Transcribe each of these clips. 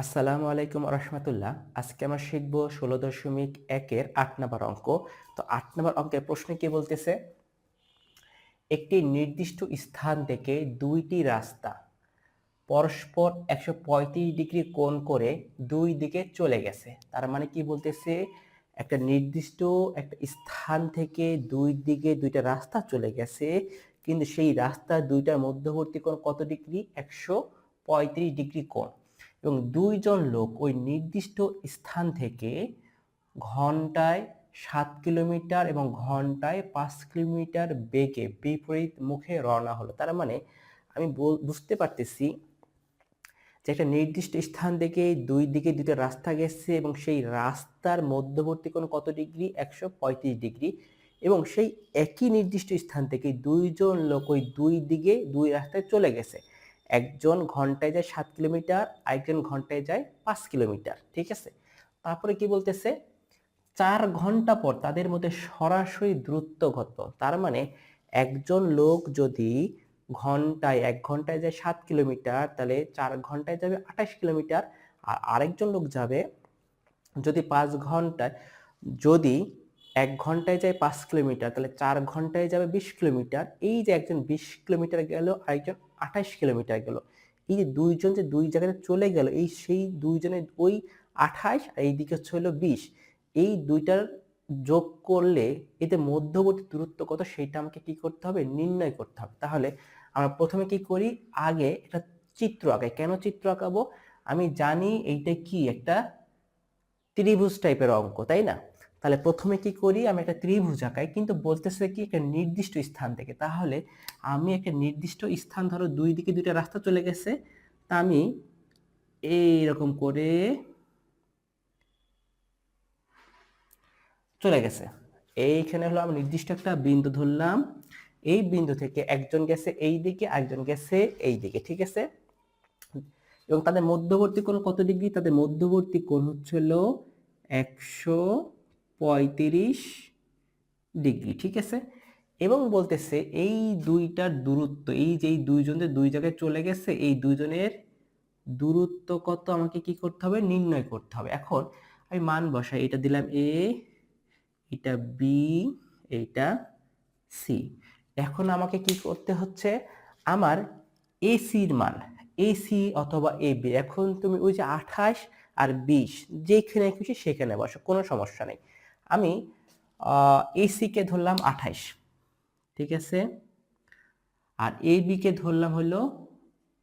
আসসালামু আলাইকুম রহমতুল্লাহ। আজকে আমরা শিখব 16.1-এর 8 নম্বর অঙ্ক। তো 8 নম্বর অঙ্কের প্রশ্নে কি বলতেছে, একটি নির্দিষ্ট স্থান থেকে দুইটি রাস্তা পরস্পর 135 ডিগ্রি কোণ করে দুই দিকে চলে গেছে। তার মানে কি বলতেছে, একটা নির্দিষ্ট একটা স্থান থেকে দুই দিকে দুইটা রাস্তা চলে গেছে, কিন্তু সেই রাস্তা দুইটার মধ্যবর্তী কোণ কত ডিগ্রি? 135 ডিগ্রি কোণ। এবং দুইজন লোক ওই নির্দিষ্ট স্থান থেকে ঘন্টায় 7 কিলোমিটার এবং ঘন্টায় 5 কিলোমিটার বেগে বিপরীত মুখে রওনা হলো। তার মানে আমি বুঝতে পারতেছি যে একটা নির্দিষ্ট স্থান থেকে দুই দিকে দুটো রাস্তা গেছে এবং সেই রাস্তার মধ্যবর্তী কোণ কত ডিগ্রি? 135 ডিগ্রি। এবং সেই একই নির্দিষ্ট স্থান থেকে দুইজন লোক ওই দুই দিকে দুই রাস্তায় চলে গেছে। একজন ঘন্টায় যায় 7 কিলোমিটার, আরেকজন ঘন্টায় যায় 5 কিলোমিটার। ঠিক আছে, তারপরে কি বলতেছে, 4 ঘন্টা পর তাদের মধ্যে সরাসরি দূরত্ব কত? তার মানে একজন লোক যদি এক ঘন্টায় যায় 7 কিলোমিটার, তাহলে 4 ঘন্টায় যাবে 28 কিলোমিটার। আর আরেকজন লোক যাবে যদি 5 ঘন্টায়, যদি 1 ঘন্টায় যায় 5 কিলোমিটার, তাহলে 4 ঘন্টায় যাবে 20 কিলোমিটার। এই যে একজন 20 কিলোমিটার গেল, আরেকজন 28 কিলোমিটার গেল, এই যে দুইজন যে দুই জায়গায় চলে গেল, এই সেই দুইজনের ওই 28 আর এইদিকে হচ্ছে হলো 20, এই দুইটার যোগ করলে এতে মধ্যবর্তী দূরত্ব কত সেটা আমাকে কি করতে হবে? নির্ণয় করতে হবে। তাহলে আমরা প্রথমে কি করি, আগে একটা চিত্র আঁকাই। কেন চিত্র আঁকাবো? আমি জানি এইটা কি একটা ত্রিভুজ টাইপের অঙ্ক, তাই না? তাহলে প্রথমে কি করি, আমি একটা ত্রিভুজ আঁকাই, কিন্তু বলতেছে কি একটা নির্দিষ্ট স্থান থেকে। তাহলে আমি একটা নির্দিষ্ট স্থান, ধরো দুই দিকে দুইটা রাস্তা চলে গেছে, তা আমি এইরকম করে চলে গেছে। এইখানে হলো আমি নির্দিষ্ট একটা বিন্দু ধরলাম, এই বিন্দু থেকে একজন গেছে এই দিকে, আরেকজন গেছে এই দিকে। ঠিক আছে, এবং তাদের মধ্যবর্তী কোণ কত ডিগ্রি? তাদের মধ্যবর্তী কোণ হচ্ছে হলো 135 ডিগ্রি। ঠিক আছে, এবং বলতেছে এই দুইটার দূরত্ব, এই যে এই দুইজনের দুই জায়গায় চলে গেছে, এই দুইজনের দূরত্ব কত আমাকে কি করতে হবে? নির্ণয় করতে হবে। এখন আমি মান বসাই, এটা দিলাম এ, এটা বি, এইটা সি। এখন আমাকে কি করতে হচ্ছে, আমার এসির মান, এসি অথবা এ বি, এখন তুমি ওই যে 28 আর 20 যেখানে খুশি সেখানে বসো, কোনো সমস্যা নেই। আমি এসি কে ধরলাম 28, ঠিক আছে, আর এ বি কে ধরলাম হলো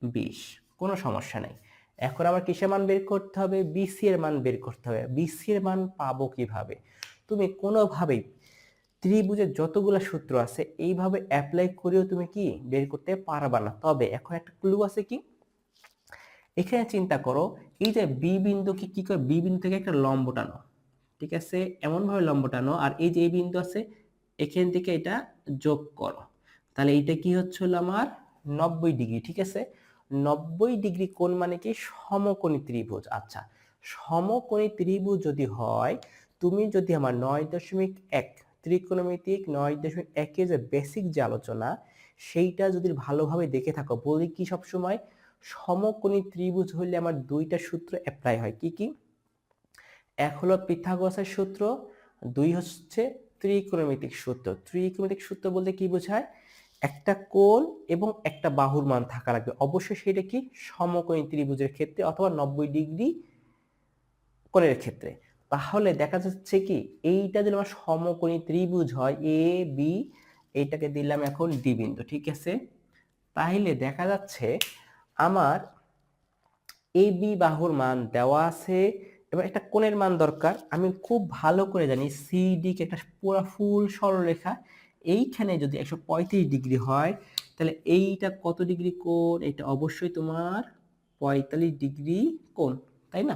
20, কোনো সমস্যা নেই। এখন আমার কিসের মান বের করতে হবে? বিসি এর মান বের করতে হবে। বিসি এর মান পাবো কিভাবে? তুমি কোনোভাবেই ত্রিভুজের যতগুলো সূত্র আছে এইভাবে অ্যাপ্লাই করেও তুমি কি বের করতে পারবা না। তবে এখন একটা ক্লু আছে কি, এখানে চিন্তা করো, এই যে বি বিন্দুকে কি করে, বি বিন্দু থেকে একটা লম্ব টানো, ঠিক আছে, এমন ভাবে লম্ব টানো, আর এই যে এই বিন্দু আছে এখান থেকে এটা যোগ করো, তাহলে এটা কি হচ্ছে হলো আমার 90 ডিগ্রি। ঠিক আছে, 90 ডিগ্রি কোণ মানে কি? সমকোণী ত্রিভুজ। আচ্ছা, সমকোণী ত্রিভুজ যদি হয়, তুমি যদি আমার 9.1 ত্রিকোণমিতিক 9.1 এর যে বেসিক যে আলোচনা, সেইটা যদি ভালোভাবে দেখে থাকো, বলি কি সবসময় সমকোণী ত্রিভুজ হলে আমার দুইটা সূত্র অ্যাপ্লাই হয়। কি কি? এক হলো পিথাগোরাসের সূত্র, দুই হচ্ছে ত্রিকোণমিতিক সূত্র। ত্রিকোণমিতিক সূত্র বলতে কি বোঝায়? একটা কোণ এবং একটা বাহুর মান থাকা লাগবে, অবশ্যই সেটা কি সমকোণী ত্রিভুজের ক্ষেত্রে অথবা 90 ডিগ্রি কোণের ক্ষেত্রে। তাহলে দেখা যাচ্ছে কি, এইটা যদি আমার সমকোণী ত্রিভুজ হয় এ বি, এইটাকে দিলাম এখন ডি বিন্দু। ঠিক আছে, তাহলে দেখা যাচ্ছে আমার এ বি বাহুর মান দেওয়া আছে এবং একটা কোণের মান দরকার। আমি খুব ভালো করে জানি সিডি কে একটা পুরো ফুল সরলরেখা, এইখানে যদি 135 ডিগ্রি হয়, তাহলে এইটা কত ডিগ্রি কোণ? এটা অবশ্যই তোমার 45 ডিগ্রি কোণ, তাই না?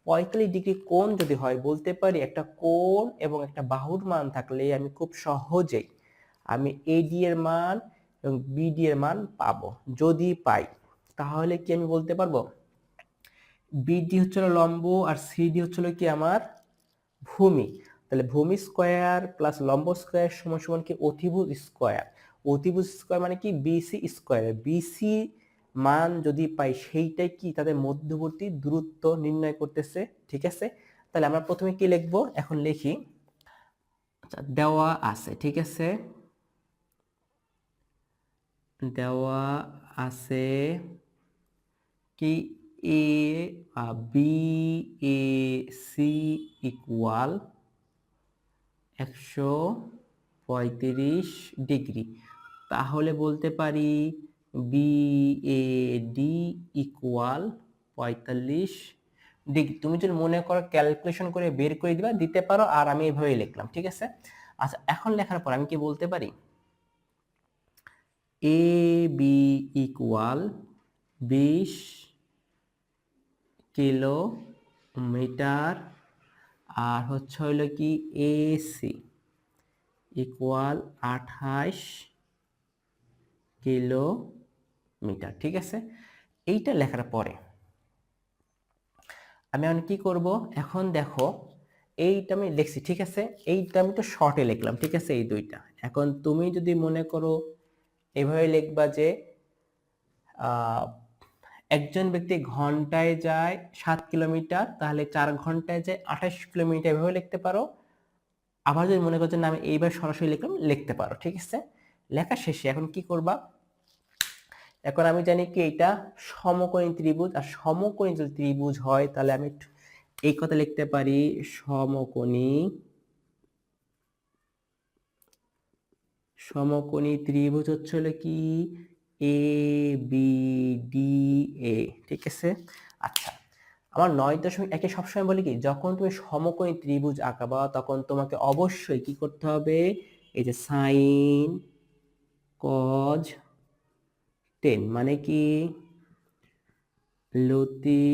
45 ডিগ্রি কোণ যদি হয়, বলতে পারি একটা কোণ এবং একটা বাহুর মান থাকলে আমি খুব সহজেই আমি এডি এর মান এবং বিডি এর মান পাবো। যদি পাই, তাহলে কি আমি বলতে পারবো বিডি হচ্ছিল লম্ব আর সিডি হচ্ছিল কি আমার ভূমি। তাহলে ভূমি স্কয়ার প্লাস লম্ব স্কয়ার সমান সমান কি অতিভুজ স্কয়ার। অতিভুজ স্কয়ার মানে কি বিসি স্কয়ার। বিসি মান যদি পাই সেইটাই কি তাদের মধ্যবর্তী দূরত্ব নির্ণয় করতেছে, ঠিক আছে। তাহলে আমরা প্রথমে কি লিখবো, এখন লিখি। আচ্ছা, দেওয়া আছে, ঠিক আছে, দেওয়া আছে কি A B A C equal 135 degree. তাহলে বলতে পারি B A D equal 45 degree. তুমি যদি মনে করো ক্যালকুলেশন করে বের করে দিবা, দিতে পারো, আর আমি এইভাবেই লিখলাম, ঠিক আছে। আচ্ছা, এখন লেখার পর আমি কি বলতে পারি, এ বি ইকুয়াল 20 কিলোমিটার, আর হচ্ছে হইলো কি এসি ইকুয়াল 28 কিলোমিটার, ঠিক আছে। এইটা লেখার পরে আমি এখন কি করব, এখন দেখো এইটা আমি লিখছি, ঠিক আছে, এইটা আমি তো শর্টে লিখলাম, ঠিক আছে, এই দুইটা। এখন তুমি যদি মনে করো এভাবে লিখবা যে একজন ব্যক্তি ঘন্টায় যায় 7 কিলোমিটার, তাহলে 4 ঘন্টায় যায় 28 কিলোমিটার, এভাবে লিখতে পারো। আবার যদি মনে করছো না আমি এইবার সরাসরি লিখলাম, লিখতে পারো, ঠিক আছে। লেখা শেষে এখন কি করবা, এখন আমি জানি কি এটা সমকোণী ত্রিভুজ, আর সমকোণী যদি ত্রিভুজ হয় তাহলে আমি এই কথা লিখতে পারি, সমকোণী ত্রিভুজ হচ্ছে হলো কি এ বি ডি এ, ঠিক আছে। আচ্ছা, আমার 9.1 সবসময় বলি কি, যখন তুমি সমকোণী ত্রিভুজ আঁকাবা তখন তোমাকে অবশ্যই কি করতে হবে, এই যে সাইন কজ টেন মানে কি লতি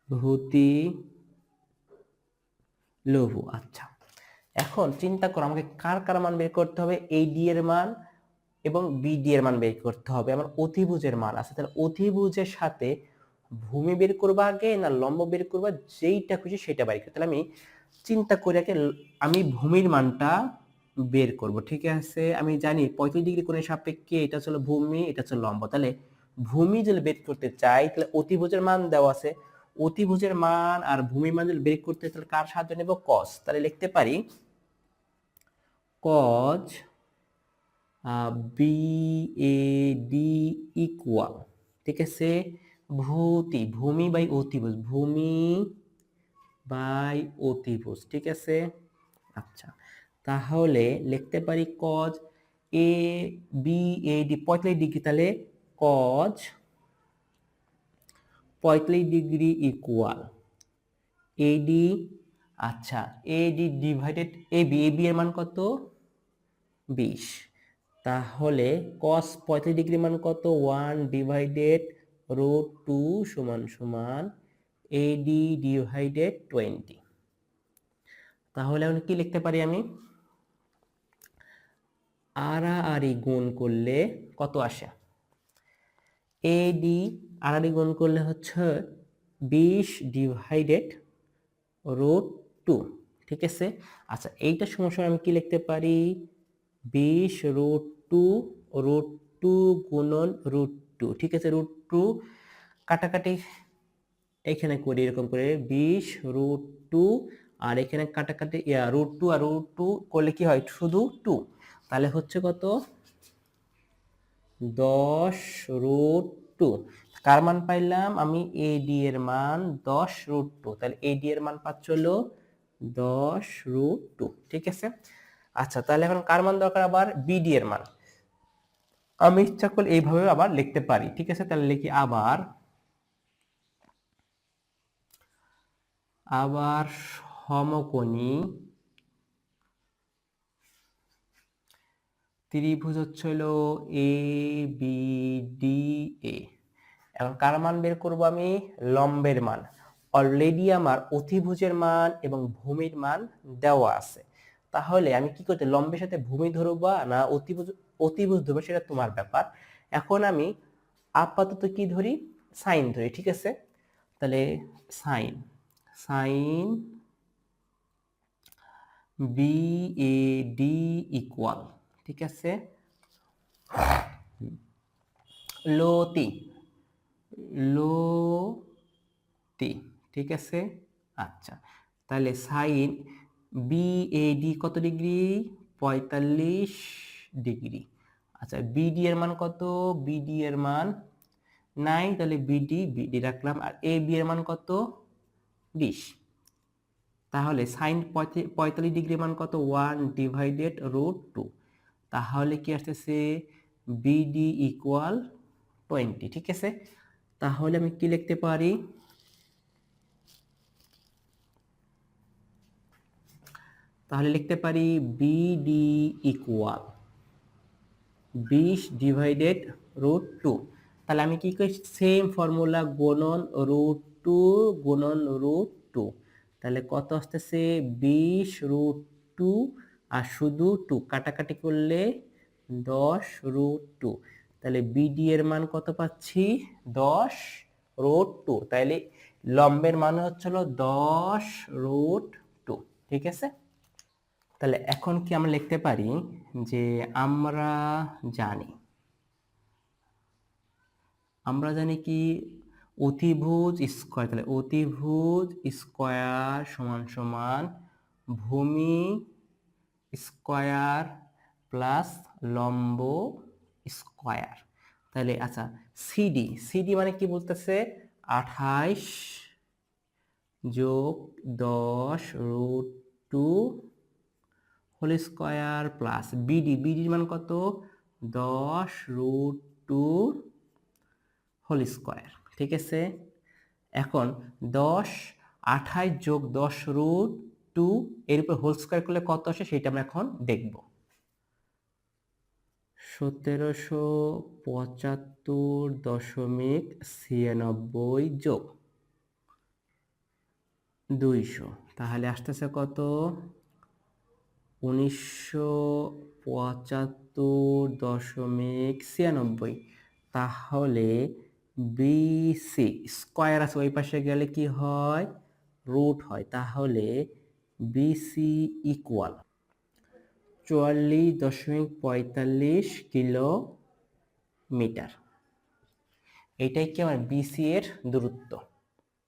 ভূতি লঘু। আচ্ছা, এখন চিন্তা করো আমাকে কার কার মান বের করতে হবে, এই ডি এর মান এবং বিডি এর মান বের করতে হবে। আমার অতিভুজের মান আছে, তাহলে অতিভুজের সাথে ভূমি বের করবা আগে না লম্ব বের করবা, যেইটা খুশি সেটা বের করতে। তাহলে আমি চিন্তা করে আগে আমি ভূমির মানটা বের করব, ঠিক আছে। আমি জানি 35 ডিগ্রি কোণের সাপেক্ষে এটা হলো ভূমি, এটা হচ্ছে লম্ব। তাহলে ভূমি যদি বের করতে চাই তাহলে অতিভুজের মান দেওয়া আছে, অতিভুজের মান আর ভূমির মান যদি বের করতে তাহলে কার সাহায্য নেব, কস। তাহলে লিখতে পারি cos B A D equal, ঠিক আছে, ভূমি বাই অতিভুজ, ভূমি বাই অতিভুজ, ঠিক আছে। আচ্ছা, তাহলে লিখতে পারি cos A B A D 45 degree, তাহলে কজ 45 ডিগ্রি ইকুয়াল এডি। আচ্ছা, এডি ডিভাইডেড এবি, এবি এর মান কত, 20। তাহলে cos 35 ডিগ্রি মান কত, 1 ডিভাইডেড √2 সমান সমান এডি ডিভাইডেড 20। তাহলে এখন কি লিখতে পারি আমি, আড়াআড়ি গুণ করলে কত আসে, এডি আড়াআড়ি গুণ করলে হচ্ছে 20 ডিভাইডেড √2, ঠিক আছে। আচ্ছা, এইটা সমস্যা আমি কি লিখতে পারি, 20 √2 √2 গুণন √2, ঠিক আছে। √2 কাটাকাটি এখানে করি এরকম করে, 20 √2 আর এখানে কাটাকাটি √2 আর √2 করলে কি হয়, শুধু 2। তাহলে হচ্ছে কত, 10√2। কার মান পাইলাম আমি, এডি এর মান 10√2। তাহলে এডি এর মান পাচ্ছ হলো 10√2, ঠিক আছে। আচ্ছা, তাহলে এখন কার মান দরকার, আবার বিডি এর মান। আমি ইচ্ছা করলে এইভাবে আবার লিখতে পারি, ঠিক আছে। তাহলে লিখি আবার সমকোণী ত্রিভুজ হচ্ছে হলো এ বি ডি এ। এখন কার মান বের করব আমি, লম্বের মান। অলরেডি আমার অতিভুজের মান এবং ভূমির মান দেওয়া আছে, তাহলে আমি কি করতে, লম্বের সাথে ভূমি ধরবো না অতিভুজ ধরবো সেটা তোমার ব্যাপার। এখন আমি আপাতত কি ধরি, সাইন ধরি, ঠিক আছে। তাহলে sine sine B A D equal, ঠিক আছে, লতি, লতি, ঠিক আছে। আচ্ছা, তাহলে সাইন বিএডি কত ডিগ্রি? 45 ডিগ্রি। আচ্ছা, বিডি এর মান কত? বিডি এর মান 9, তাহলে বিডি রাখলাম। আর এ বি এর মান কত? 20। তাহলে সাইন 45 ডিগ্রি মান কত? 1/√2। তাহলে কি আসতেছে? বিডি ইকুয়াল 20, ঠিক আছে। তাহলে আমি কি লিখতে পারি? তাহলে লিখতে পারি বিডি ইকুয়াল 20/√2। তাহলে আমি কি করি? সেম ফর্মুলা, গুণন √2 গুণন √2। তাহলে কত আসতেছে? 20√2 আর শুধু 2 কাটাকাটি করলে 10√2। তাহলে বিডি এর মান কত পাচ্ছি? 10√2। তাহলে লম্বের মান হচ্ছিল 10√2, ঠিক আছে। তাহলে এখন কি আমরা লিখতে পারি যে জানি আমরা জানি কি অতিভুজ স্কয়ার, তাহলে অতিভুজ স্কয়ার সমান সমান ভূমি স্কয়ার প্লাস লম্ব স্কয়ার। তাহলে আচ্ছা, সিডি, সিডি মানে কি বলতেছে? 28 যোগ 10√2 হোল স্কয়ার প্লাস বিডি, বিডির মান কত? 10√2 হোল স্কয়ার, ঠিক আছে। এখন 28 যোগ 10√2 এর উপর হোল স্কয়ার করলে কত আসে সেটা আমরা এখন দেখব। 1775.96 যোগ 200, তাহলে আসতেছে কত? 1975.96। তাহলে বিসি স্কয়ার আছে, ওই পাশে গেলে কি হয়? রুট হয়। তাহলে বিসি ইকুয়াল 44.45 কিলোমিটার। এটাই কি আমার বিসি এর দূরত্ব।